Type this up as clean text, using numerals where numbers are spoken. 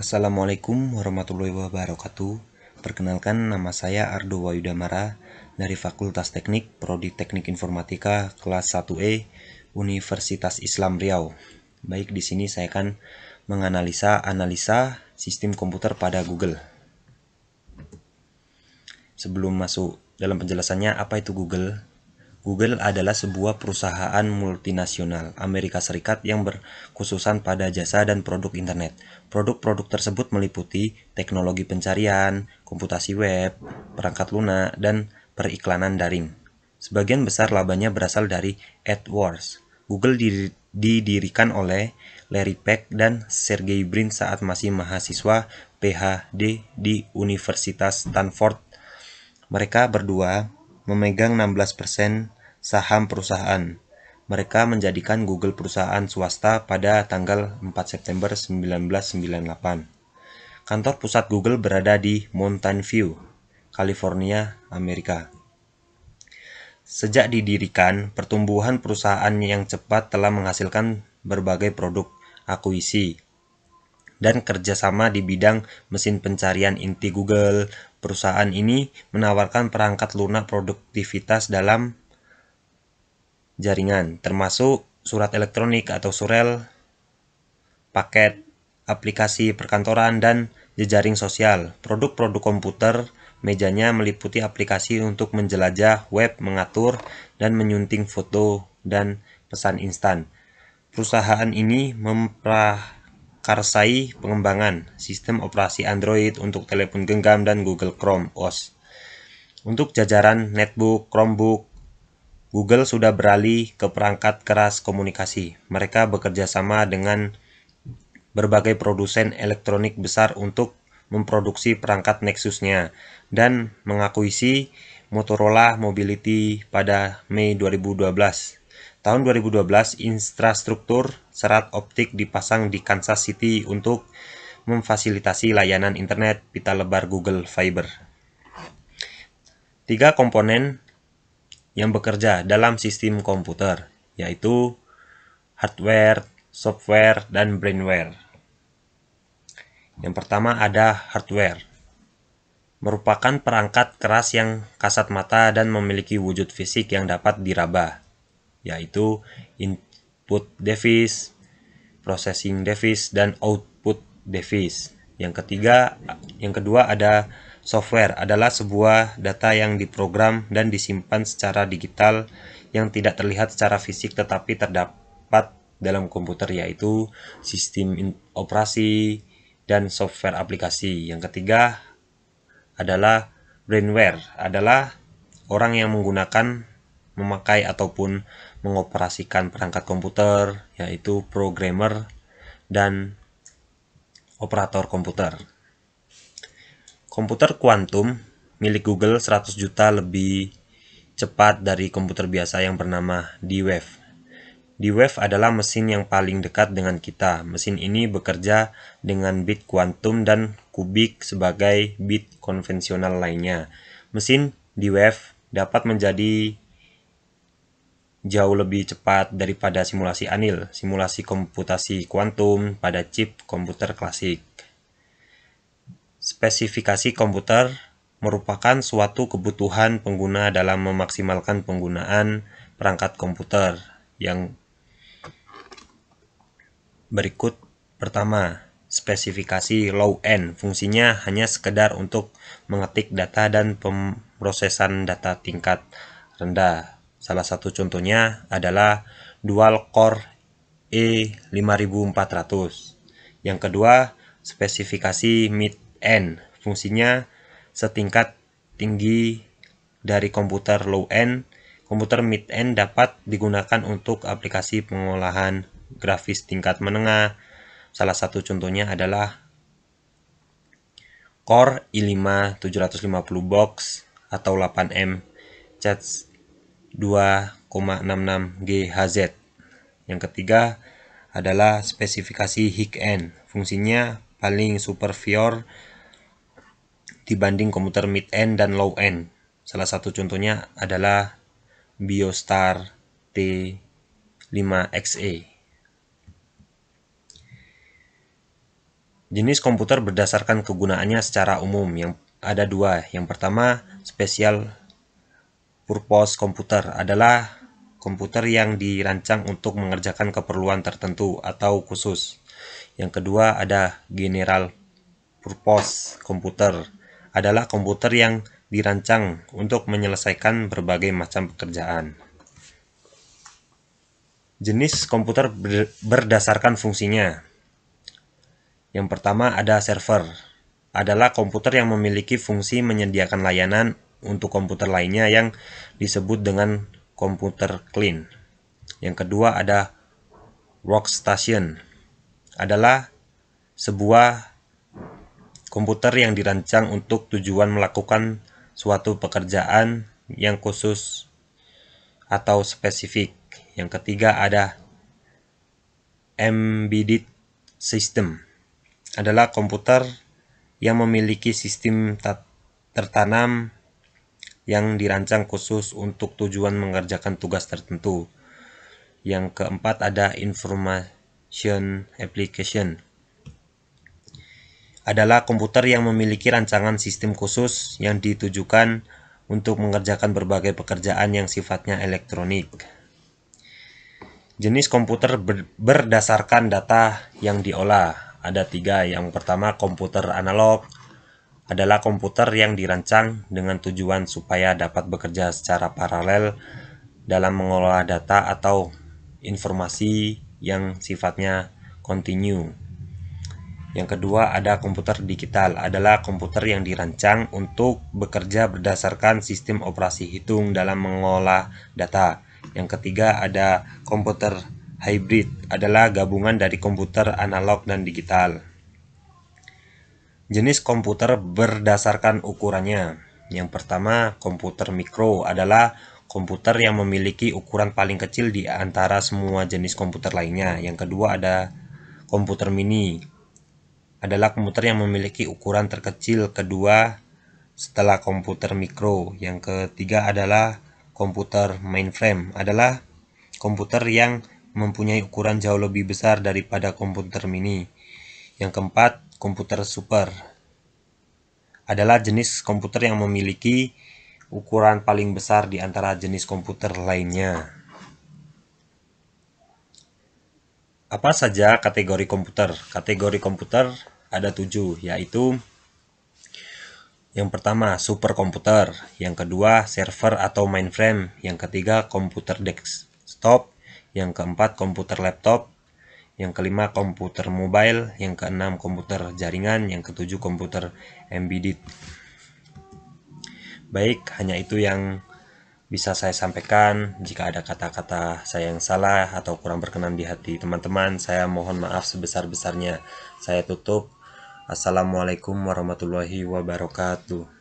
Assalamualaikum warahmatullahi wabarakatuh. Perkenalkan, nama saya Ardo Wayudamara dari Fakultas Teknik Prodi Teknik Informatika kelas 1E Universitas Islam Riau. Baik, di sini saya akan analisa sistem komputer pada Google. Sebelum masuk dalam penjelasannya, apa itu Google? Google adalah sebuah perusahaan multinasional Amerika Serikat yang berkhususan pada jasa dan produk internet. Produk-produk tersebut meliputi teknologi pencarian, komputasi web, perangkat lunak, dan periklanan daring. Sebagian besar labanya berasal dari AdWords. Google didirikan oleh Larry Page dan Sergey Brin saat masih mahasiswa PhD di Universitas Stanford. Mereka berdua memegang 16% saham perusahaan. Mereka menjadikan Google perusahaan swasta pada tanggal 4 September 1998. Kantor pusat Google berada di Mountain View, California, Amerika. Sejak didirikan, pertumbuhan perusahaan yang cepat telah menghasilkan berbagai produk akuisisi dan kerjasama di bidang mesin pencarian inti Google. Perusahaan ini menawarkan perangkat lunak produktivitas dalam jaringan, termasuk surat elektronik atau surel, paket, aplikasi perkantoran, dan jejaring sosial. Produk-produk komputer mejanya meliputi aplikasi untuk menjelajah web, mengatur, dan menyunting foto dan pesan instan. Perusahaan ini memprakarsai pengembangan sistem operasi Android untuk telepon genggam dan Google Chrome OS. Untuk jajaran netbook, Chromebook, Google sudah beralih ke perangkat keras komunikasi. Mereka bekerja sama dengan berbagai produsen elektronik besar untuk memproduksi perangkat Nexus-nya dan mengakuisisi Motorola Mobility pada Mei 2012. Tahun 2012, infrastruktur serat optik dipasang di Kansas City untuk memfasilitasi layanan internet pita lebar Google Fiber. 3 komponen yang bekerja dalam sistem komputer, yaitu hardware, software, dan brainware. Yang pertama ada hardware. Merupakan perangkat keras yang kasat mata dan memiliki wujud fisik yang dapat diraba, yaitu input device, processing device, dan output device. Yang kedua ada software, adalah sebuah data yang diprogram dan disimpan secara digital yang tidak terlihat secara fisik tetapi terdapat dalam komputer, yaitu sistem operasi dan software aplikasi. Yang ketiga adalah brainware, adalah orang yang memakai ataupun mengoperasikan perangkat komputer, yaitu programmer dan operator komputer. Komputer kuantum milik Google 100 juta lebih cepat dari komputer biasa yang bernama D-Wave. D-Wave adalah mesin yang paling dekat dengan kita. Mesin ini bekerja dengan bit kuantum dan kubik sebagai bit konvensional lainnya. Mesin D-Wave dapat menjadi jauh lebih cepat daripada simulasi anil, simulasi komputasi kuantum pada chip komputer klasik. Spesifikasi komputer merupakan suatu kebutuhan pengguna dalam memaksimalkan penggunaan perangkat komputer yang berikut. Pertama, spesifikasi low-end. Fungsinya hanya sekedar untuk mengetik data dan pemrosesan data tingkat rendah. Salah satu contohnya adalah Dual Core E5400. Yang kedua, spesifikasi mid-end. Fungsinya setingkat tinggi dari komputer low-end. Komputer mid-end dapat digunakan untuk aplikasi pengolahan grafis tingkat menengah. Salah satu contohnya adalah Core i5-750 Box atau 8M Chats 2,66 GHz. Yang ketiga adalah spesifikasi high-end. Fungsinya paling superior dibanding komputer mid-end dan low-end. Salah satu contohnya adalah BioStar T5XE. Jenis komputer berdasarkan kegunaannya secara umum yang ada dua. Yang pertama, special purpose komputer adalah komputer yang dirancang untuk mengerjakan keperluan tertentu atau khusus. Yang kedua ada general purpose komputer adalah komputer yang dirancang untuk menyelesaikan berbagai macam pekerjaan. Jenis komputer berdasarkan fungsinya. Yang pertama ada server, adalah komputer yang memiliki fungsi menyediakan layanan untuk komputer lainnya yang disebut dengan komputer client. Yang kedua ada workstation, adalah sebuah komputer yang dirancang untuk tujuan melakukan suatu pekerjaan yang khusus atau spesifik. Yang ketiga ada embedded system, adalah komputer yang memiliki sistem tertanam yang dirancang khusus untuk tujuan mengerjakan tugas tertentu. Yang keempat ada information application, adalah komputer yang memiliki rancangan sistem khusus yang ditujukan untuk mengerjakan berbagai pekerjaan yang sifatnya elektronik. Jenis komputer berdasarkan data yang diolah ada tiga. Yang pertama komputer analog, adalah komputer yang dirancang dengan tujuan supaya dapat bekerja secara paralel dalam mengolah data atau informasi yang sifatnya kontinu. Yang kedua ada komputer digital, adalah komputer yang dirancang untuk bekerja berdasarkan sistem operasi hitung dalam mengolah data. Yang ketiga ada komputer hybrid, adalah gabungan dari komputer analog dan digital. Jenis komputer berdasarkan ukurannya. Yang pertama, komputer mikro adalah komputer yang memiliki ukuran paling kecil di antara semua jenis komputer lainnya. Yang kedua ada komputer mini, adalah komputer yang memiliki ukuran terkecil kedua setelah komputer mikro. Yang ketiga adalah komputer mainframe, adalah komputer yang mempunyai ukuran jauh lebih besar daripada komputer mini. Yang keempat, komputer super, adalah jenis komputer yang memiliki ukuran paling besar di antara jenis komputer lainnya. Apa saja kategori komputer? Kategori komputer ada 7, yaitu yang pertama superkomputer, yang kedua server atau mainframe, yang ketiga komputer desktop, yang keempat komputer laptop, yang kelima komputer mobile, yang keenam komputer jaringan, yang ketujuh komputer embedded. Baik, hanya itu yang bisa saya sampaikan. Jika ada kata-kata saya yang salah atau kurang berkenan di hati teman-teman, saya mohon maaf sebesar-besarnya. Saya tutup. Assalamualaikum warahmatullahi wabarakatuh.